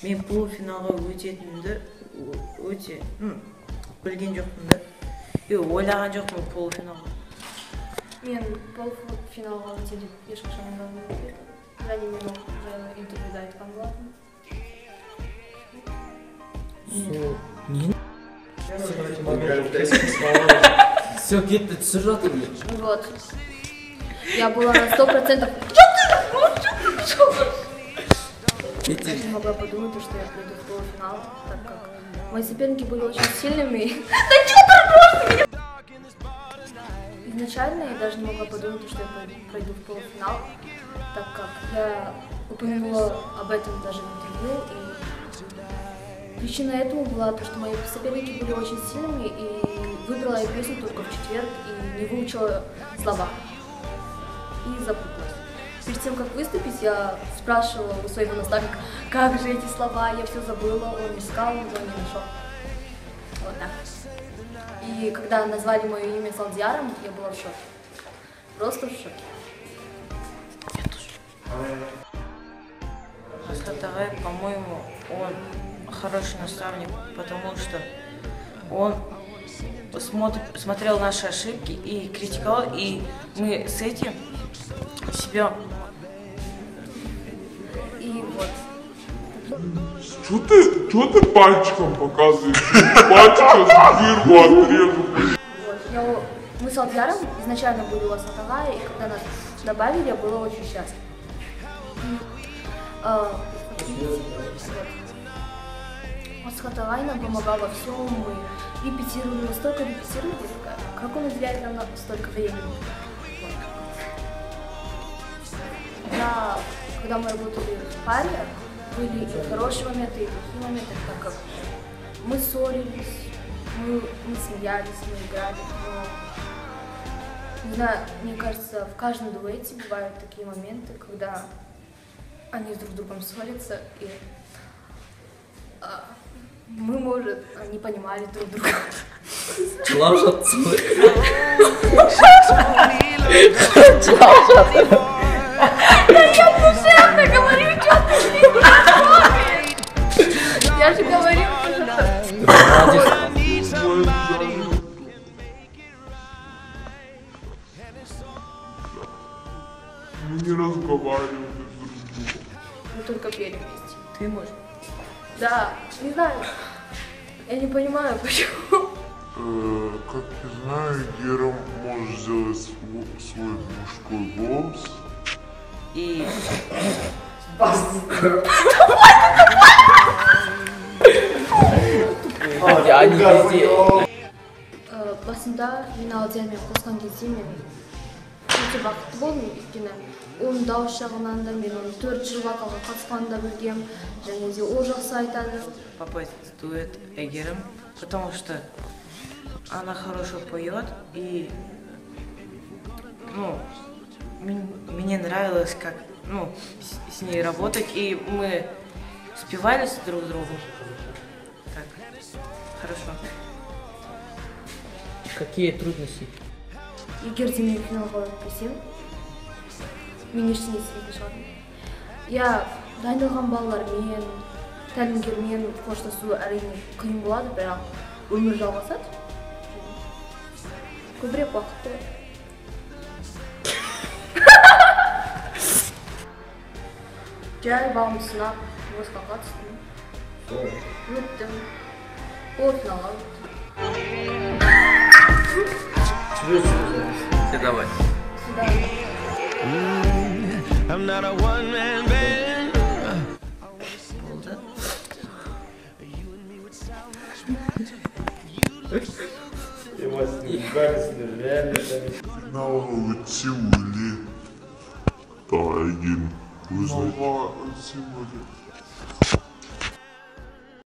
Мен полуфиналға өтетінімді өте білген жоқпын да. Ойлаған жоқпын полуфиналға. Мен полуфиналға өте деп ешқашан ойламадым. Және мен ол жайлы интервьюда айтқан болатынмын. Все, кетті, түсір жатыр мен. Вот. Я была на 100%. Я не могла подумать, что я приду в полуфинал, так как мои соперники были очень сильными. Да чё ты рвёшь меня? Изначально я даже не могла подумать, что я пройду в полуфинал, так как я упомянула об этом даже в интервью. И причина этому была то, что мои соперники были очень сильными, и выбрала я песню только в четверг и не выучила слова. И запуталась. Перед тем, как выступить, я спрашивала у своего наставника, как же эти слова, я все забыла, он искал, но не нашел. Вот так. И когда назвали мое имя Салдиаром, я была в шоке. Просто в шоке. Я тоже. Асхат Агай, по-моему, он хороший наставник, потому что он смотрел наши ошибки и критиковал, и мы с этим себя... И вот. Что ты пальчиком показываешь? Пальчиком сбирку отрежу. Мы с Алдиаром изначально были у Асхат Агая, и когда нас добавили, я была очень счастлива. Асхат Агай нам помогал во всем, мы репетировали, настолько репетировали, как он уделяет нам столько времени. Да, когда мы работали в паре, были и хорошие моменты, и плохие моменты, так как мы ссорились, мы смеялись, мы играли, но, не знаю, мне кажется, в каждом дуэте бывают такие моменты, когда они друг с другом ссорятся, и мы, может, не понимали друг друга. Я душевно говорю, что ты не понимаешь. Я же говорю, Мы не разговаривали друг с другом. мы только пели вместе. Ты можешь? Да, не знаю. Я не понимаю, почему. Как я знаю, Гера может сделать свой мужской голос. И... Басында мен Алдиармен қосқан кезде мен өте бақытты болдым, өйткені оның дауыс жағынан да мен оның 4 жыл вокалға қатысқанын да білгем, және де ол жақсы айтады. Попасть в дуэт Эгером, потому что она хорошо поет, и мне нравилось, как с ней работать, и мы спевались друг другу. Так, хорошо. Какие трудности? Егер де мен финалға өтпесем, мен ештеңе істемейтін шығармын. Я дайындалған балалармен, тәлімгермен қоштасу әрине қиын болады, бірақ өмір жалғасады. Көбірек уақыт болады. Жай бағымды сынап, музыкаға қатыстым. Өттім. Полуфиналға өттім. Все, давай. I'm not a one-man band. Финалға өтсе өле. Тайген. Финалға өтсе өле.